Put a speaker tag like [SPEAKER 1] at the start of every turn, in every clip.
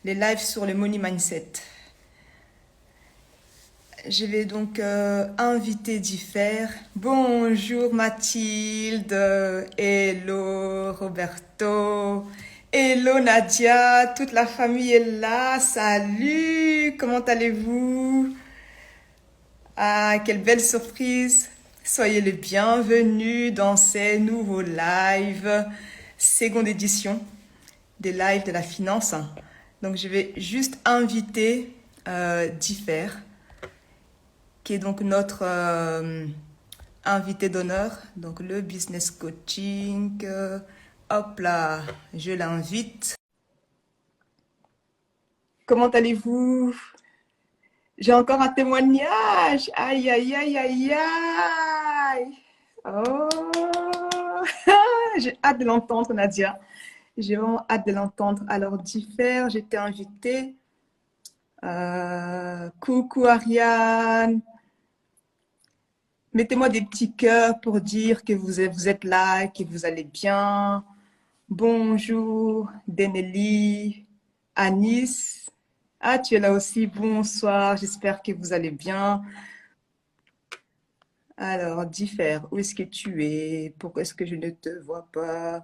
[SPEAKER 1] les lives sur le Money Mindset. Je vais donc inviter Diffère. Bonjour Mathilde, hello Roberto, hello Nadia, toute la famille est là, salut, comment allez-vous? Ah, quelle belle surprise! Soyez les bienvenus dans ces nouveaux lives, seconde édition des lives de la finance. Donc je vais juste inviter Diffère, qui est donc notre invité d'honneur, donc le business coaching. Hop là, je l'invite. Comment allez-vous? J'ai encore un témoignage. Aïe, aïe, aïe, aïe, aïe. Oh, j'ai hâte de l'entendre, Nadia. J'ai vraiment hâte de l'entendre. Alors, Diffère, j'étais invitée. Coucou, Ariane. Mettez-moi des petits cœurs pour dire que vous êtes là, que vous allez bien. Bonjour, Deneli, Anis. Ah, tu es là aussi. Bonsoir, j'espère que vous allez bien. Alors, Diffère, où est-ce que tu es? Pourquoi est-ce que je ne te vois pas?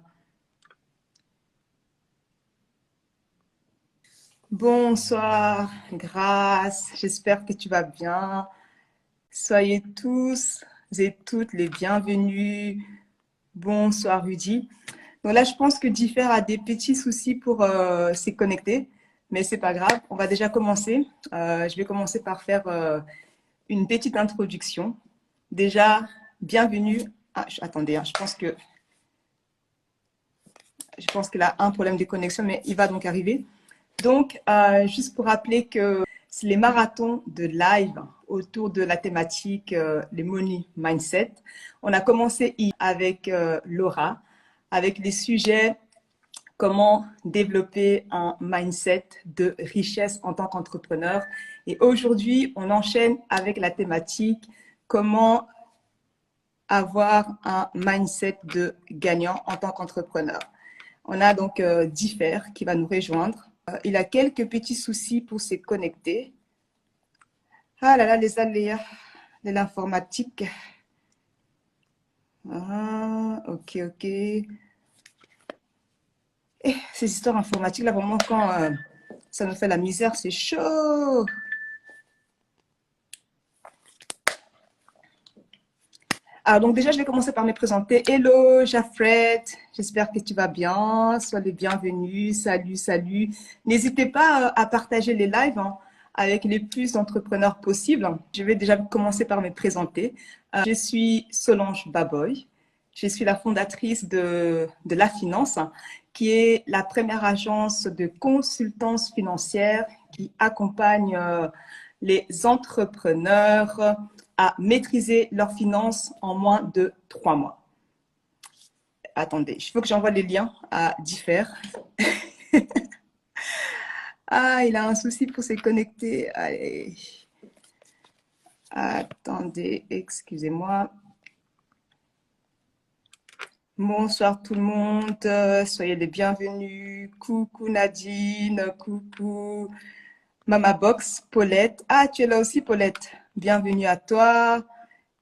[SPEAKER 1] Bonsoir, Grâce. J'espère que tu vas bien. Soyez tous et toutes les bienvenus. Bonsoir, Rudy. Donc là, je pense que Diffère a des petits soucis pour se connecter, mais c'est pas grave. On va déjà commencer. Je vais commencer par faire une petite introduction. Déjà, bienvenue. Ah, attendez, hein, je pense qu'il a un problème de connexion, mais il va donc arriver. Donc, juste pour rappeler que c'est les marathons de live autour de la thématique les money mindset. On a commencé avec Laura, avec les sujets comment développer un mindset de richesse en tant qu'entrepreneur. Et aujourd'hui, on enchaîne avec la thématique comment avoir un mindset de gagnant en tant qu'entrepreneur. On a donc Diffère qui va nous rejoindre. Il a quelques petits soucis pour se connecter. Ah là là, les aléas de l'informatique. Ah, ok, ok. Et ces histoires informatiques, là, vraiment, quand ça nous fait la misère, c'est chaud. Alors, donc déjà, je vais commencer par me présenter. Hello, Jafred, j'espère que tu vas bien. Sois le bienvenu. Salut, salut. N'hésitez pas à partager les lives avec les plus d'entrepreneurs possibles. Je vais déjà commencer par me présenter. Je suis Solange Baboy. Je suis la fondatrice de La Finance, qui est la première agence de consultance financière qui accompagne les entrepreneurs à maîtriser leurs finances en moins de 3 mois. Attendez, il faut que j'envoie les liens à Diffère. Ah, il a un souci pour se connecter. Allez. Attendez, excusez-moi. Bonsoir tout le monde, soyez les bienvenus. Coucou Nadine, coucou Mama Box, Paulette. Ah, tu es là aussi Paulette. Bienvenue à toi.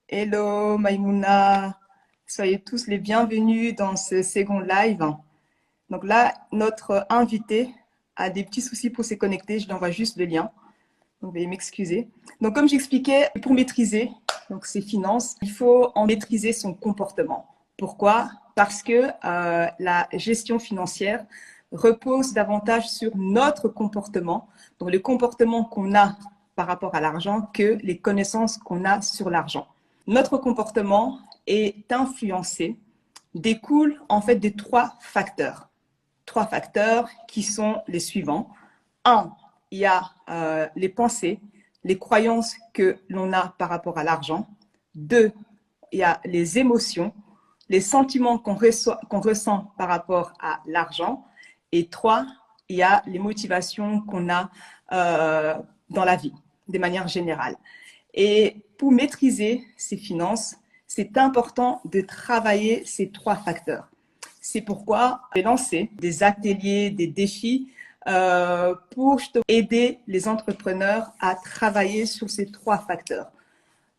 [SPEAKER 1] Hello Maïmouna. Soyez tous les bienvenus dans ce second live. Donc là, notre invité a des petits soucis pour se connecter. Je lui envoie juste le lien. Donc, veuillez m'excuser. Donc, comme j'expliquais, pour maîtriser donc, ses finances, il faut en maîtriser son comportement. Pourquoi? Parce que la gestion financière repose davantage sur notre comportement, donc le comportement qu'on a par rapport à l'argent, que les connaissances qu'on a sur l'argent. Notre comportement est influencé, découle en fait de trois facteurs. Trois facteurs qui sont les suivants. Un, il y a les pensées, les croyances que l'on a par rapport à l'argent. Deux, il y a les émotions, les sentiments qu'on ressent par rapport à l'argent. Et trois, il y a les motivations qu'on a dans la vie, de manière générale. Et pour maîtriser ses finances, c'est important de travailler ces trois facteurs. C'est pourquoi j'ai lancé des ateliers, des défis pour aider les entrepreneurs à travailler sur ces 3 facteurs.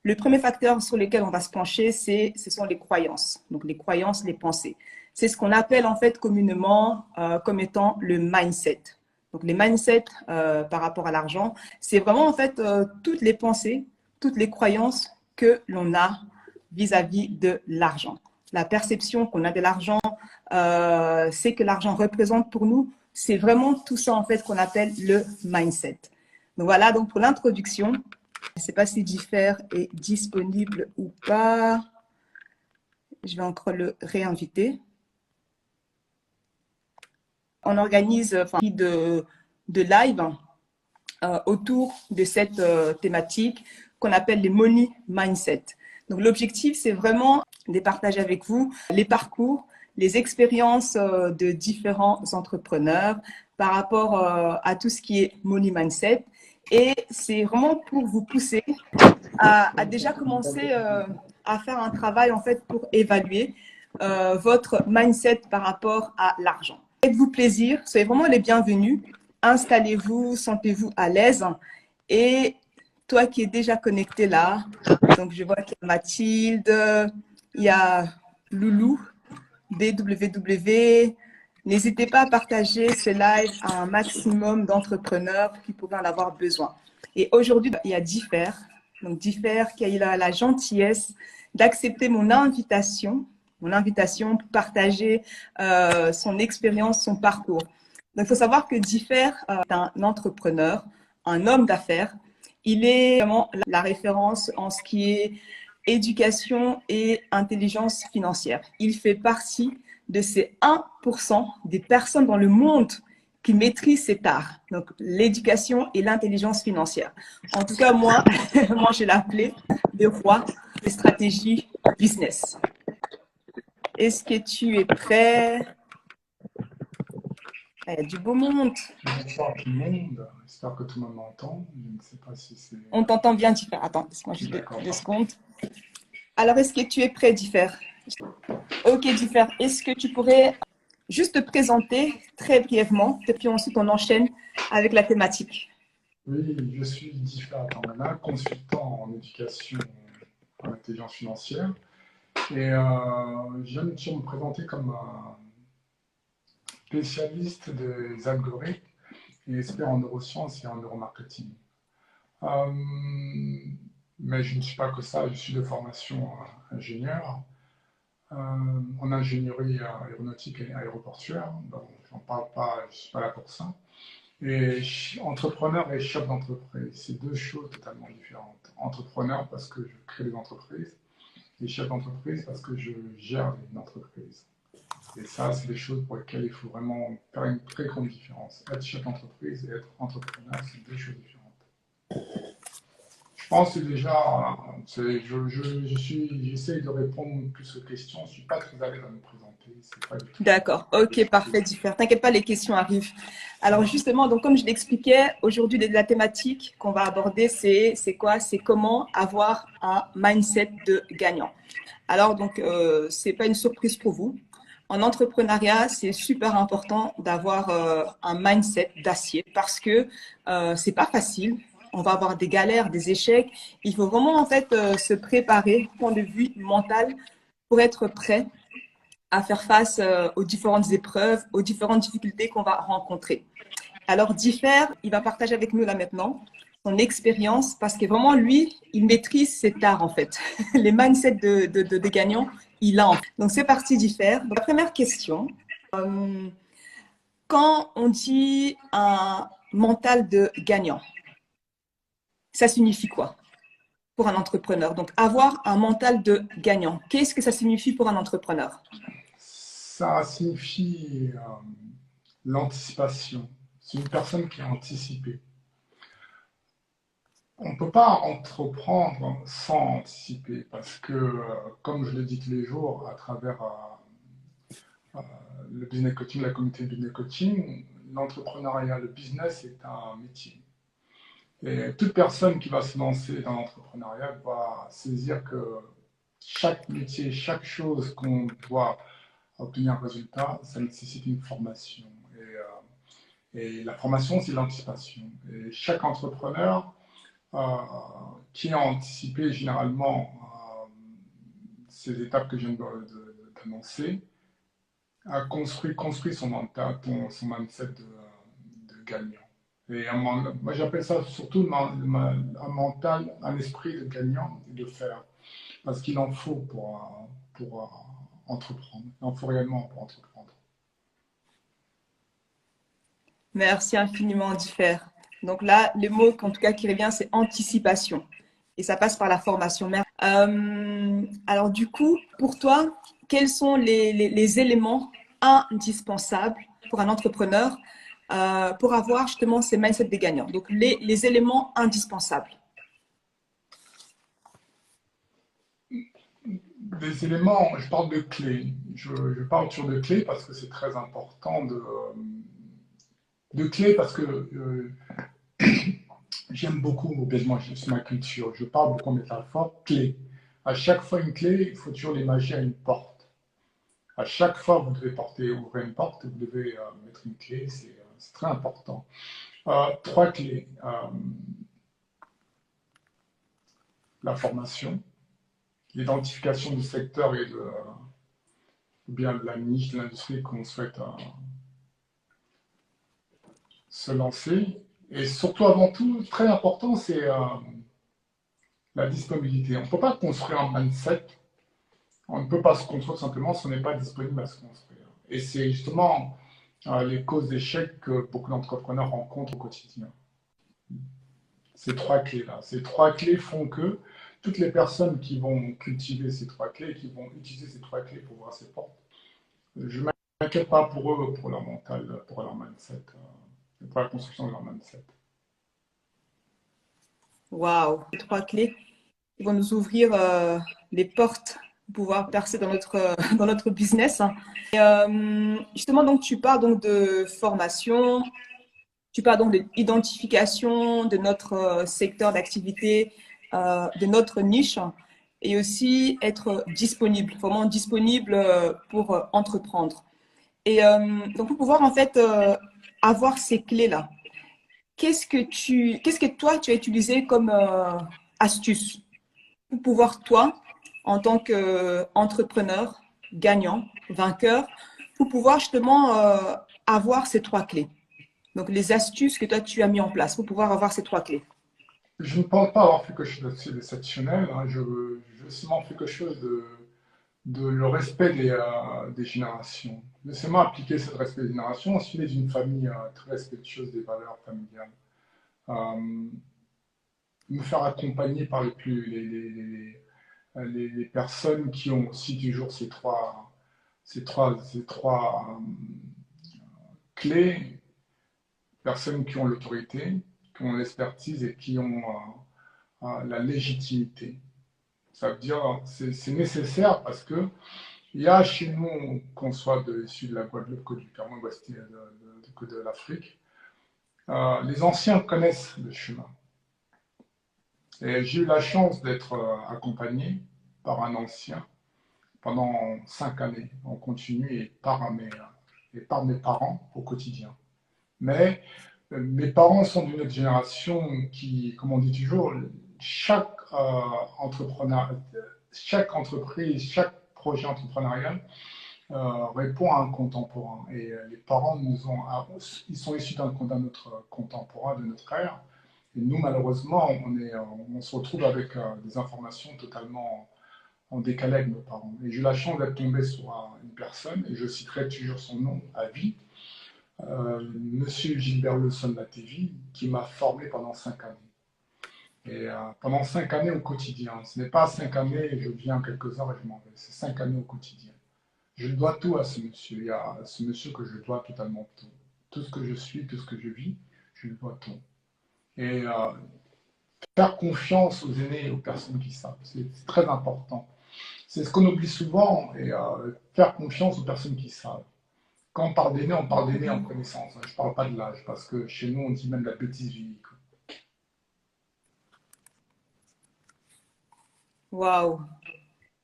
[SPEAKER 1] Le premier facteur sur lequel on va se pencher, ce sont les croyances. Donc, les croyances, les pensées. C'est ce qu'on appelle en fait communément comme étant le mindset. Donc, les mindsets par rapport à l'argent, c'est vraiment en fait toutes les pensées, toutes les croyances que l'on a vis-à-vis de l'argent. La perception qu'on a de l'argent, c'est que l'argent représente pour nous, c'est vraiment tout ça en fait qu'on appelle le mindset. Donc voilà, donc pour l'introduction, je ne sais pas si Diffère est disponible ou pas. Je vais encore le réinviter. On organise de live autour de cette thématique qu'on appelle les money mindset. Donc l'objectif, c'est vraiment de partager avec vous les parcours, les expériences de différents entrepreneurs par rapport à tout ce qui est money mindset. Et c'est vraiment pour vous pousser à déjà commencer à faire un travail en fait pour évaluer votre mindset par rapport à l'argent. Faites-vous plaisir, soyez vraiment les bienvenus. Installez-vous, sentez-vous à l'aise. Et toi qui es déjà connecté là, donc je vois qu'il y a Mathilde, il y a Loulou, BWW. N'hésitez pas à partager ce live à un maximum d'entrepreneurs qui pourraient en avoir besoin. Et aujourd'hui, il y a Diffère. Donc Diffère qui a eu la gentillesse d'accepter mon invitation pour partager son expérience, son parcours. Donc il faut savoir que Diffère est un entrepreneur, un homme d'affaires. Il est vraiment la référence en ce qui est éducation et intelligence financière. Il fait partie de ces 1% des personnes dans le monde qui maîtrisent cet art, donc l'éducation et l'intelligence financière. En tout cas, moi, je l'ai appelé le roi des stratégies business. Est-ce que tu es prêt? Il y a du beau monde.
[SPEAKER 2] Bonsoir tout le monde, j'espère que tout le monde m'entend. Je ne sais pas si c'est...
[SPEAKER 1] On t'entend bien, Diffère. Attends, laisse-moi juste deux secondes. Alors, est-ce que tu es prêt, Diffère? Ok, Diffère. Est-ce que tu pourrais juste te présenter très brièvement, et puis ensuite on enchaîne avec la thématique.
[SPEAKER 2] Oui, je suis Diffère Tamana, consultant en éducation en intelligence financière. Et je viens de me présenter comme un spécialiste des algorithmes et expert en neurosciences et en neuromarketing. Euh, mais je ne suis pas que ça, je suis de formation ingénieur en ingénierie aéronautique et aéroportuaire. Bon, j'en parle pas, je ne suis pas là pour ça. Et entrepreneur et chef d'entreprise, c'est deux choses totalement différentes. Entrepreneur parce que je crée des entreprises et chef d'entreprise parce que je gère une entreprise. Et ça, c'est des choses pour lesquelles il faut vraiment faire une très grande différence. Être chef d'entreprise et être entrepreneur, c'est deux choses différentes. Je pense que déjà, j'essaye de répondre plus aux questions. Je ne suis pas très à l'aise à me présenter. Pas du tout.
[SPEAKER 1] D'accord, ok, parfait, Diffère. T'inquiète pas, les questions arrivent. Alors justement, donc comme je l'expliquais, aujourd'hui la thématique qu'on va aborder, c'est quoi? C'est comment avoir un mindset de gagnant. Alors donc, c'est pas une surprise pour vous. En entrepreneuriat, c'est super important d'avoir un mindset d'acier parce que c'est pas facile. On va avoir des galères, des échecs. Il faut vraiment en fait se préparer, point de vue mental, pour être prêt à faire face aux différentes épreuves, aux différentes difficultés qu'on va rencontrer. Alors, Diffère, il va partager avec nous là maintenant son expérience parce que vraiment, lui, il maîtrise cet art en fait. Les mindsets de gagnants, il a. Donc, c'est parti, Diffère. Donc, la première question, quand on dit un mental de gagnant, ça signifie quoi pour un entrepreneur? Donc, avoir un mental de gagnant, qu'est-ce que ça signifie pour un entrepreneur?
[SPEAKER 2] Ça signifie l'anticipation. C'est une personne qui a anticipé. On ne peut pas entreprendre sans anticiper parce que, comme je le dis tous les jours à travers le business coaching, la communauté business coaching, l'entrepreneuriat, le business est un métier. Et toute personne qui va se lancer dans l'entrepreneuriat va saisir que chaque métier, chaque chose qu'on doit obtenir un résultat, ça nécessite une formation. Et la formation, c'est l'anticipation. Et chaque entrepreneur euh, qui a anticipé généralement ces étapes que je viens d'annoncer, a construit son mindset de gagnant. Et moi, j'appelle ça surtout un mental, un esprit de gagnant et de faire. Parce qu'il en faut pour entreprendre. Il en faut réellement pour entreprendre.
[SPEAKER 1] Merci infiniment, Differ. Donc là, le mot en tout cas qui revient, c'est anticipation. Et ça passe par la formation. Alors du coup, pour toi, quels sont les éléments indispensables pour un entrepreneur pour avoir justement ces mindsets des gagnants? Donc les éléments indispensables.
[SPEAKER 2] Des éléments, je parle de clés. Je parle toujours de clés parce que c'est très important de clés parce que j'aime beaucoup, obéisement, c'est ma culture. Je parle beaucoup en métaphore, clé. À chaque fois une clé, il faut toujours l'imager à une porte. À chaque fois, vous devez ouvrir une porte, vous devez mettre une clé, c'est très important. Trois clés. La formation, l'identification du secteur et ou bien de la niche de l'industrie qu'on souhaite se lancer. Et surtout, avant tout, très important, c'est la disponibilité. On ne peut pas construire un mindset, on ne peut pas se construire simplement si on n'est pas disponible à se construire. Et c'est justement les causes d'échec que beaucoup d'entrepreneurs rencontrent au quotidien. Ces trois clés-là. Ces trois clés font que toutes les personnes qui vont cultiver ces trois clés, qui vont utiliser ces trois clés pour voir ces portes, je ne m'inquiète pas pour eux, pour leur mental, pour leur mindset, pour la construction de leur mindset.
[SPEAKER 1] Waouh, les trois clés qui vont nous ouvrir les portes pour pouvoir percer dans dans notre business. Et, justement, donc, tu parles donc de formation, tu parles donc de l'identification de notre secteur d'activité, de notre niche, et aussi être disponible, vraiment disponible pour entreprendre. Et donc, pour pouvoir en fait avoir ces clés-là, qu'est-ce que toi, tu as utilisé comme astuce pour pouvoir, toi, en tant qu'entrepreneur, gagnant, vainqueur, pour pouvoir justement avoir ces trois clés? Donc, les astuces que toi, tu as mis en place pour pouvoir avoir ces trois clés.
[SPEAKER 2] Je ne pense pas avoir fait quelque chose d'exceptionnel. Hein. Je seulement fait quelque chose de le respect des générations. Laissez-moi appliquer ce respect des générations. Je suis né d'une famille très respectueuse des valeurs familiales. Euh, Me faire accompagner par les personnes qui ont aussi toujours ces trois clés, personnes qui ont l'autorité, qui ont l'expertise et qui ont la légitimité. Ça veut dire c'est nécessaire parce que il y a chez nous, qu'on soit issu de la Guadeloupe, que du Cameroun, que de l'Afrique, les anciens connaissent le chemin. Et j'ai eu la chance d'être accompagné par un ancien pendant 5 années en continu et par mes parents au quotidien. Mais mes parents sont d'une autre génération qui, comme on dit toujours, chaque chaque entreprise, chaque projet entrepreneurial répond à un contemporain. Et les parents ils sont issus d'un autre contemporain, de notre ère. Et nous, malheureusement, on se retrouve avec des informations totalement en décalé avec nos parents. Et j'ai eu la chance d'être tombé sur une personne, et je citerai toujours son nom à vie, Monsieur Gilbert Leçon Latévi, qui m'a formé pendant 5 années. Et pendant 5 années au quotidien. Ce n'est pas 5 années, je viens quelques heures et je m'en vais. C'est 5 années au quotidien. Je dois tout à ce monsieur. Il y a à ce monsieur que je dois totalement tout. Tout ce que je suis, tout ce que je vis, je lui dois tout. Et faire confiance aux aînés et aux personnes qui savent, c'est très important. C'est ce qu'on oublie souvent, et faire confiance aux personnes qui savent. Quand on parle d'aînés en connaissance. Je ne parle pas de l'âge, parce que chez nous, on dit même la bêtise vieillie.
[SPEAKER 1] Waouh!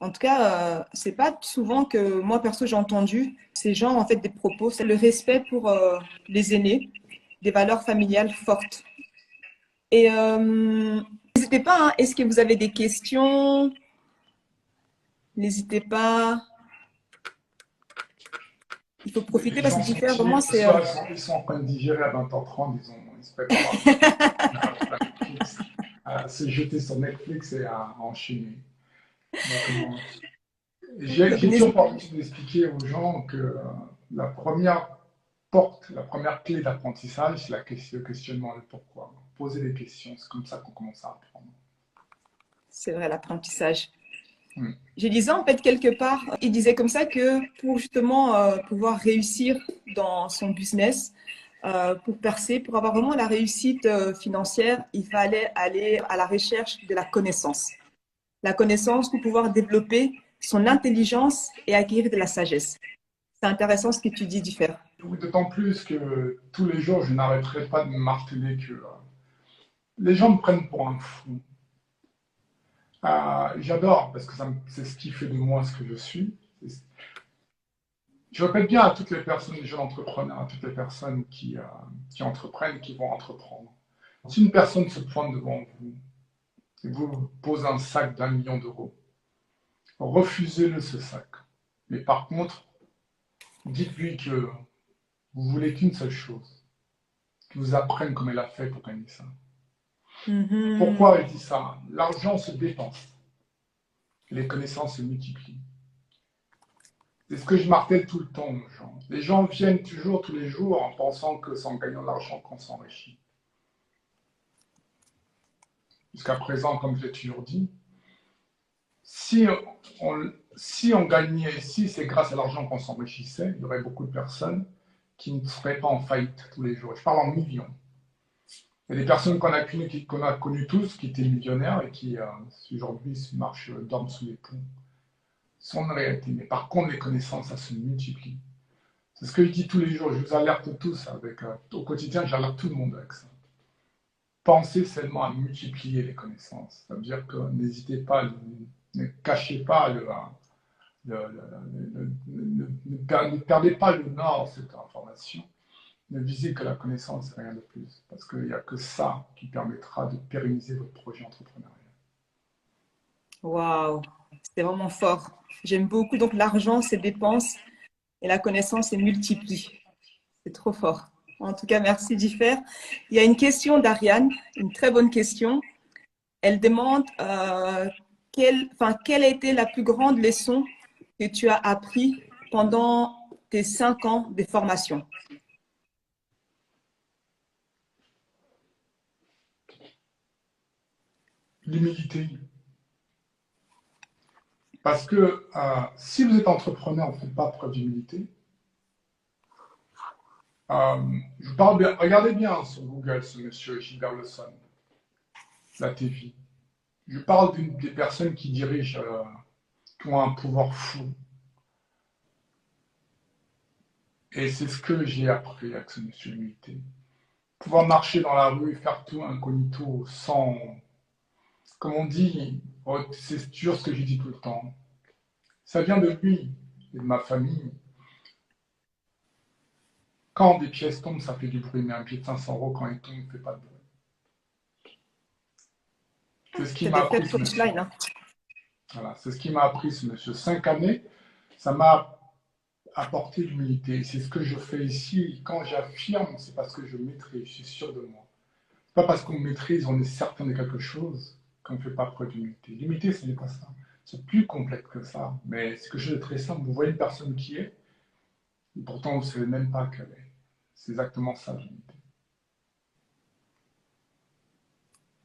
[SPEAKER 1] En tout cas, c'est pas souvent que moi perso j'ai entendu ces gens en fait des propos. C'est le respect pour les aînés des valeurs familiales fortes. Et n'hésitez pas, hein, est-ce que vous avez des questions? N'hésitez pas. Il faut
[SPEAKER 2] Les
[SPEAKER 1] profiter parce
[SPEAKER 2] gens
[SPEAKER 1] que
[SPEAKER 2] sont
[SPEAKER 1] Diffère, vraiment,
[SPEAKER 2] timides ce
[SPEAKER 1] c'est.
[SPEAKER 2] soir, ils sont en train de digérer à 20h30, ils se préparent à Netflix, à se jeter sur Netflix et à enchaîner. Donc,
[SPEAKER 1] Donc,
[SPEAKER 2] j'ai toujours pour habitude d'expliquer aux gens que la première porte, la première clé d'apprentissage, c'est le questionnement, le pourquoi. Poser des questions, c'est comme ça qu'on commence à apprendre.
[SPEAKER 1] c'est vrai, l'apprentissage.
[SPEAKER 2] Hmm.
[SPEAKER 1] Je disais en fait quelque part, il disait comme ça que pour justement pouvoir réussir dans son business, pour percer, pour avoir vraiment la réussite financière, il fallait aller à la recherche de la connaissance. La connaissance pour pouvoir développer son intelligence et acquérir de la sagesse. C'est intéressant ce que tu dis, Diffère.
[SPEAKER 2] Oui, d'autant plus que tous les jours, je n'arrêterai pas de me marteler que les gens me prennent pour un fou. J'adore parce que c'est ce qui fait de moi ce que je suis. Je répète bien à toutes les personnes, les jeunes entrepreneurs, à toutes les personnes qui entreprennent, qui vont entreprendre. Si une personne se pointe devant vous et vous pose un sac d'1 million d'euros, refusez-le ce sac. Mais par contre, dites-lui que vous voulez qu'une seule chose, qu'il vous apprenne comme elle a fait pour gagner ça. Pourquoi elle dit ça? L'argent se dépense, les connaissances se multiplient. C'est ce que je martèle tout le temps aux gens. Les gens viennent toujours, tous les jours, en pensant que c'est en gagnant de l'argent qu'on s'enrichit. Jusqu'à présent, comme je l'ai toujours dit, si on gagnait, si c'est grâce à l'argent qu'on s'enrichissait, il y aurait beaucoup de personnes qui ne seraient pas en faillite tous les jours. Je parle en millions. Il y a des personnes qu'on a connues tous, qui étaient millionnaires et qui aujourd'hui dorment sous les ponts. C'est une réalité. Mais par contre, les connaissances, ça se multiplie. C'est ce que je dis tous les jours. Je vous alerte tous au quotidien, j'alerte tout le monde avec ça. Pensez seulement à multiplier les connaissances. Ça veut dire que n'hésitez pas, ne cachez pas ne perdez pas le nord cette information. Ne visez que la connaissance et rien de plus. Parce qu'il n'y a que ça qui permettra de pérenniser votre projet entrepreneurial.
[SPEAKER 1] Waouh, c'est vraiment fort. J'aime beaucoup. Donc, l'argent, c'est dépense et la connaissance, c'est multiplie. C'est trop fort. En tout cas, merci Diffère. Il y a une question d'Ariane, une très bonne question. Elle demande quelle a été la plus grande leçon que tu as appris pendant tes 5 ans de formation?
[SPEAKER 2] L'humilité. Parce que si vous êtes entrepreneur, vous ne faites pas preuve d'humilité. Je parle bien, regardez bien sur Google ce monsieur Gilbert Lawson, la TV. Je parle des personnes qui dirigent, qui ont un pouvoir fou. Et c'est ce que j'ai appris avec ce monsieur l'humilité. Pouvoir marcher dans la rue, faire tout incognito, sans, comme on dit, c'est toujours ce que je dis tout le temps. Ça vient de lui et de ma famille. Quand des pièces tombent, ça fait du bruit, mais un billet de 500 €, quand il tombe, il ne fait pas de bruit. C'est ce qui
[SPEAKER 1] C'est
[SPEAKER 2] m'a
[SPEAKER 1] des vrais
[SPEAKER 2] appris ce monsieur.
[SPEAKER 1] punchlines, hein.
[SPEAKER 2] Voilà, c'est ce qui m'a appris ce monsieur. 5 années, ça m'a apporté l'humilité. C'est ce que je fais ici. Quand j'affirme, c'est parce que je maîtrise, je suis sûr de moi. C'est pas parce qu'on maîtrise, on est certain de quelque chose, qu'on ne fait pas preuve d'humilité. L'humilité, ce n'est pas ça. C'est plus complexe que ça. Mais c'est quelque chose de très simple. Vous voyez une personne qui est, et pourtant vous ne savez même pas qu'elle est. C'est exactement ça, l'humilité.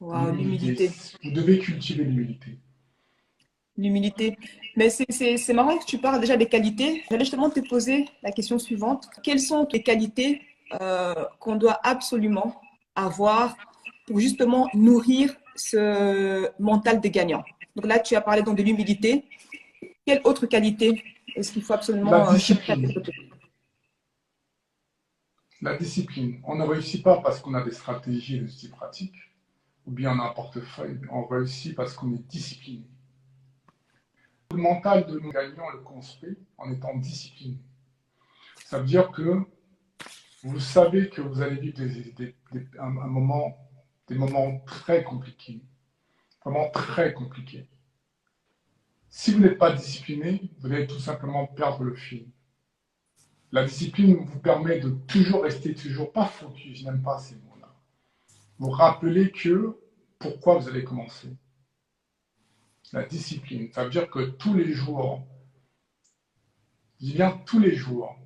[SPEAKER 1] Waouh,
[SPEAKER 2] L'humilité.
[SPEAKER 1] l'humilité.
[SPEAKER 2] Vous devez cultiver l'humilité.
[SPEAKER 1] L'humilité. Mais c'est marrant que tu parles déjà des qualités. J'allais justement te poser la question suivante. Quelles sont les qualités qu'on doit absolument avoir pour justement nourrir ce mental des gagnants? Donc là, tu as parlé donc de l'humilité. Quelle autre qualité est-ce qu'il faut
[SPEAKER 2] La
[SPEAKER 1] absolument chercher à
[SPEAKER 2] discipline.
[SPEAKER 1] développer?
[SPEAKER 2] La discipline. On ne réussit pas parce qu'on a des stratégies et des outils pratiques, ou bien on a un portefeuille. On réussit parce qu'on est discipliné. Le mental de nos gagnants, on le construit en étant discipliné. Ça veut dire que vous savez que vous allez vivre des moments très compliqués, vraiment très compliqués. Si vous n'êtes pas discipliné, vous allez tout simplement perdre le fil. La discipline vous permet de toujours rester, toujours pas focus, je n'aime pas ces mots-là. Vous rappelez que pourquoi vous allez commencer. La discipline, ça veut dire que tous les jours, je dis bien tous les jours,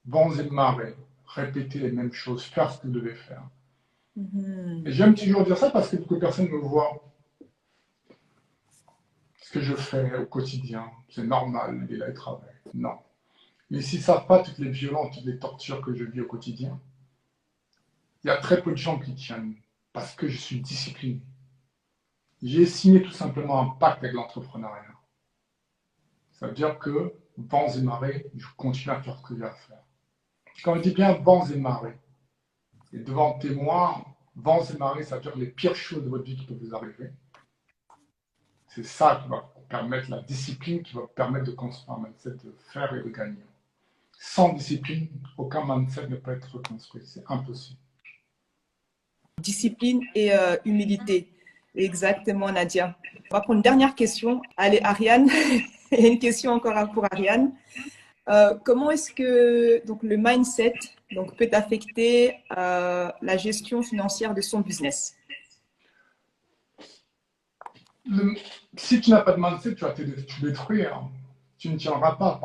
[SPEAKER 2] vents et marées, répéter les mêmes choses, faire ce que vous devez faire. Et j'aime toujours dire ça parce que beaucoup de personnes me voient ce que je fais au quotidien. C'est normal, il est là, il travaille. Non. Mais s'ils ne savent pas toutes les violences, toutes les tortures que je vis au quotidien, il y a très peu de gens qui tiennent parce que je suis discipliné. J'ai signé tout simplement un pacte avec l'entrepreneuriat. Ça veut dire que vents et marées, je continue à faire ce que j'ai à faire. Quand je dis bien vents et marées, et devant témoin, vents et marées, ça veut dire les pires choses de votre vie qui peuvent vous arriver. C'est ça qui va permettre la discipline, qui va permettre de construire un mindset, de faire et de gagner. Sans discipline, aucun mindset ne peut être construit. C'est impossible.
[SPEAKER 1] Discipline et humilité. Exactement, Nadia. On va prendre une dernière question. Allez, Ariane. Il y a une question encore pour Ariane. Comment est-ce que donc, le mindset donc, peut affecter la gestion financière de son business?
[SPEAKER 2] Si tu n'as pas de mindset, tu vas te détruire. Tu ne tiendras pas.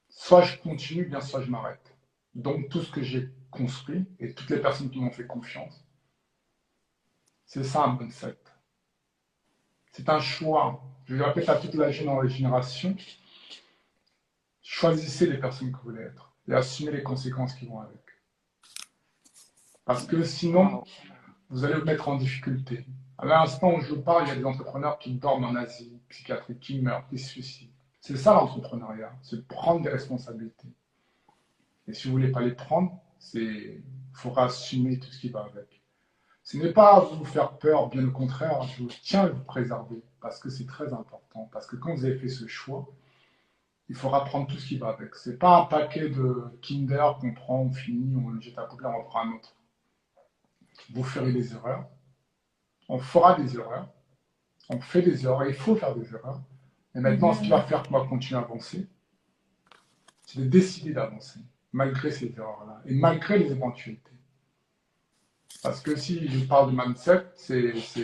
[SPEAKER 2] Soit je continue, bien soit je m'arrête. Donc tout ce que j'ai construit et toutes les personnes qui m'ont fait confiance, c'est ça un mindset. C'est un choix. Je le répète à toute la génération. Choisissez les personnes que vous voulez être et assumez les conséquences qui vont avec. Parce que sinon, vous allez vous mettre en difficulté. À l'instant où je vous parle, il y a des entrepreneurs qui dorment en Asie psychiatrique, qui meurent, qui se suicident. C'est ça l'entrepreneuriat, c'est de prendre des responsabilités. Et si vous ne voulez pas les prendre, il faudra assumer tout ce qui va avec. Ce n'est pas à vous faire peur, bien au contraire, je vous tiens à vous préserver, parce que c'est très important. Parce que quand vous avez fait ce choix, il faudra prendre tout ce qui va avec. Ce n'est pas un paquet de Kinder qu'on prend, on finit, on le jette à la poubelle, on en prend un autre. Vous ferez des erreurs, on fera des erreurs, on fait des erreurs, il faut faire des erreurs. Et maintenant, ce qui va faire qu'on va continuer à avancer, c'est de décider d'avancer, malgré ces erreurs-là, et malgré les éventualités. Parce que si je parle de mindset, je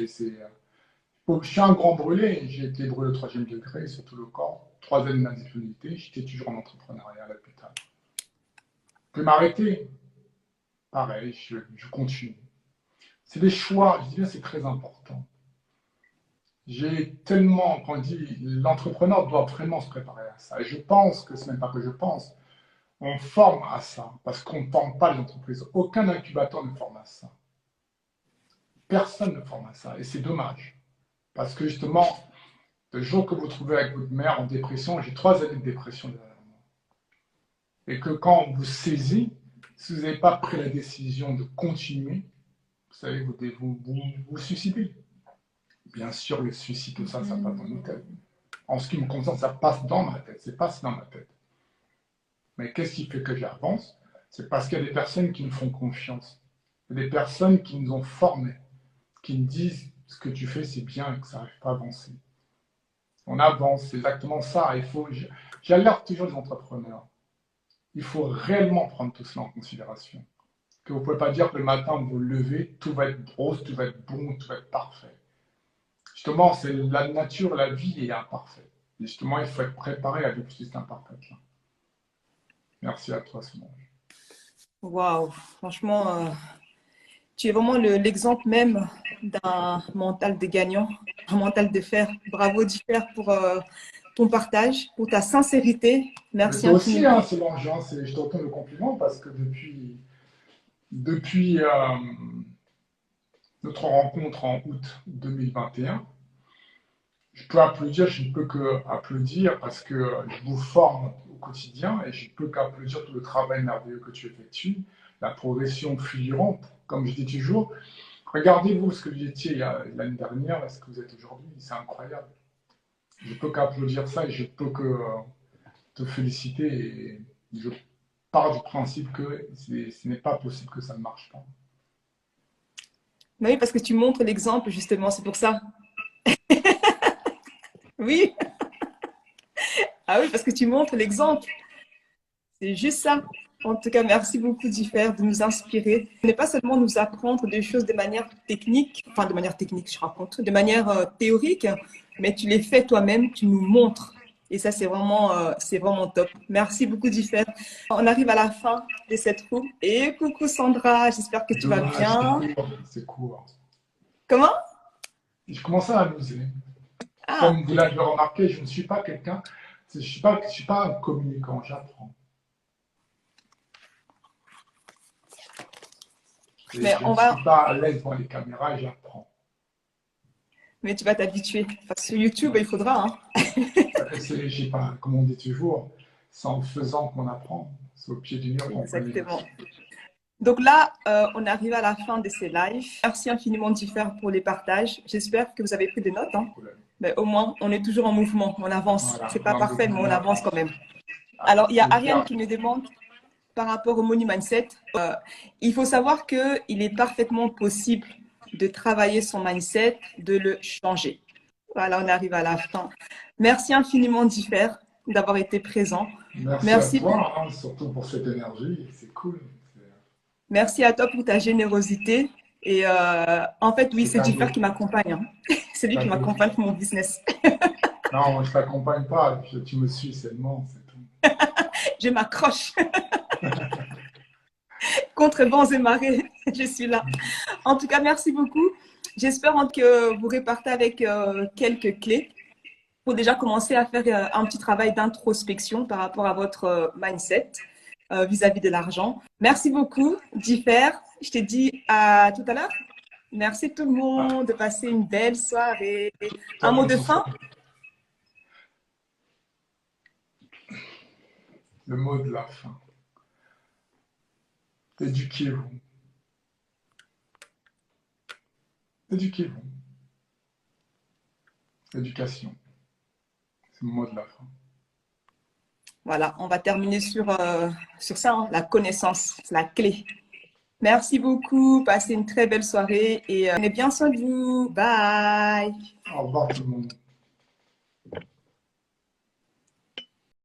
[SPEAKER 2] suis un grand brûlé, j'ai été brûlé au 3e degré sur tout le corps, 3 années d'indisponibilité, j'étais toujours en entrepreneuriat à l'hôpital. Je peux m'arrêter, pareil, je continue. C'est des choix, je dis bien c'est très important. J'ai tellement, quand on dit l'entrepreneur doit vraiment se préparer à ça. Et je pense que ce n'est même pas que je pense, on forme à ça, parce qu'on ne forme pas les entreprises. Aucun incubateur ne forme à ça. Personne ne forme à ça, et c'est dommage. Parce que justement, le jour que vous trouvez avec votre mère en dépression, j'ai 3 années de dépression derrière moi. Et que quand on vous saisit, si vous n'avez pas pris la décision de continuer, vous savez, vous suicidez. Bien sûr, le suicide, tout ça, ça passe dans nos têtes. En ce qui me concerne, ça passe dans ma tête, c'est passe dans ma tête. Mais qu'est-ce qui fait que j'avance? C'est parce qu'il y a des personnes qui nous font confiance. Il y a des personnes qui nous ont formés, qui nous disent ce que tu fais, c'est bien et que ça n'arrive pas à avancer. On avance, c'est exactement ça. J'alerte toujours les entrepreneurs. Il faut réellement prendre tout cela en considération. Que vous ne pouvez pas dire que le matin, vous vous levez, tout va être rose, tout va être bon, tout va être parfait. Justement, c'est la nature, la vie est imparfaite. Et justement, il faut être préparé à vivre cette imparfaite-là. Merci à toi, Solange.
[SPEAKER 1] Waouh, franchement, tu es vraiment l'exemple même d'un mental de gagnant, un mental de fer. Bravo, Differ, pour ton partage, pour ta sincérité.
[SPEAKER 2] Mais
[SPEAKER 1] Merci
[SPEAKER 2] toi aussi,
[SPEAKER 1] infiniment.
[SPEAKER 2] hein, Solange, hein, je te retourne le compliment parce que depuis notre rencontre en août 2021, je peux applaudir, je ne peux que applaudir parce que je vous forme au quotidien et je ne peux qu'applaudir tout le travail merveilleux que tu effectues, la progression fulgurante, comme je dis toujours. Regardez-vous ce que vous étiez l'année dernière et ce que vous êtes aujourd'hui, c'est incroyable. Je ne peux qu'applaudir ça et je ne peux que te féliciter et je part du principe que ce n'est pas possible que ça ne marche pas.
[SPEAKER 1] Mais oui, parce que tu montres l'exemple, justement, c'est pour ça. Oui, ah oui, parce que tu montres l'exemple. C'est juste ça. En tout cas, merci beaucoup, Differ, de nous inspirer. Ce n'est pas seulement nous apprendre des choses de manière technique, enfin de manière technique, je raconte, de manière théorique, mais tu les fais toi-même, tu nous montres. Et ça, c'est vraiment top. Merci beaucoup, Differ. On arrive à la fin de cette roue. Et coucou, Sandra, j'espère que tu vas
[SPEAKER 2] Dommage,
[SPEAKER 1] bien.
[SPEAKER 2] c'est court.
[SPEAKER 1] Comment?
[SPEAKER 2] Je commençais à m'amuser.
[SPEAKER 1] Ah,
[SPEAKER 2] Comme vous l'avez remarqué, je ne suis pas quelqu'un, je suis pas un communicant, j'apprends.
[SPEAKER 1] mais
[SPEAKER 2] Je
[SPEAKER 1] on
[SPEAKER 2] ne
[SPEAKER 1] va,
[SPEAKER 2] suis pas à l'aise devant les caméras, j'apprends.
[SPEAKER 1] mais tu vas t'habituer. Parce que sur YouTube, il faudra, hein.
[SPEAKER 2] Je sais pas, comme on dit toujours, c'est en faisant qu'on apprend. C'est au pied du mur qu'on prend les
[SPEAKER 1] Exactement.
[SPEAKER 2] leçons.
[SPEAKER 1] Donc là, on arrive à la fin de ces lives. Merci infiniment, Differ, pour les partages. J'espère que vous avez pris des notes, hein. Mais au moins, on est toujours en mouvement, on avance.
[SPEAKER 2] Voilà,
[SPEAKER 1] C'est pas
[SPEAKER 2] langue
[SPEAKER 1] parfait, mais on
[SPEAKER 2] de
[SPEAKER 1] avance quand même.
[SPEAKER 2] Ah,
[SPEAKER 1] Alors, il y a
[SPEAKER 2] c'est
[SPEAKER 1] Ariane
[SPEAKER 2] bien.
[SPEAKER 1] qui me demande par rapport au Money Mindset. Il faut savoir qu'il est parfaitement possible de travailler son mindset, de le changer. Voilà, on arrive à la fin. Merci infiniment, Differ, d'avoir été présent.
[SPEAKER 2] Merci à
[SPEAKER 1] Merci,
[SPEAKER 2] toi, hein, surtout pour cette énergie. C'est cool.
[SPEAKER 1] merci à toi pour ta générosité. Et en fait, oui,
[SPEAKER 2] C'est
[SPEAKER 1] c'est Differ
[SPEAKER 2] cadeau.
[SPEAKER 1] qui m'accompagne, hein. C'est lui qui
[SPEAKER 2] Cadeau.
[SPEAKER 1] m'accompagne pour mon business.
[SPEAKER 2] Non, moi, je t'accompagne pas. Tu me suis seulement, c'est tout.
[SPEAKER 1] Je m'accroche contre vents et marées. Je suis là. En tout cas, merci beaucoup. J'espère que vous repartez avec quelques clés pour déjà commencer à faire un petit travail d'introspection par rapport à votre mindset vis-à-vis de l'argent. Merci beaucoup, Differ. Je te dis à tout à l'heure. Merci tout le
[SPEAKER 2] Ah,
[SPEAKER 1] monde de passer une belle soirée. Un mot de
[SPEAKER 2] toi-même aussi.
[SPEAKER 1] fin?
[SPEAKER 2] Le mot de la fin. Éduquez-vous. Éduquez-vous. Éducation. C'est le mot de la fin.
[SPEAKER 1] Voilà, on va terminer sur ça, hein, la connaissance, la clé. Merci beaucoup, passez une très belle soirée et prenez bien soin de vous. Bye.
[SPEAKER 2] Au revoir tout le monde.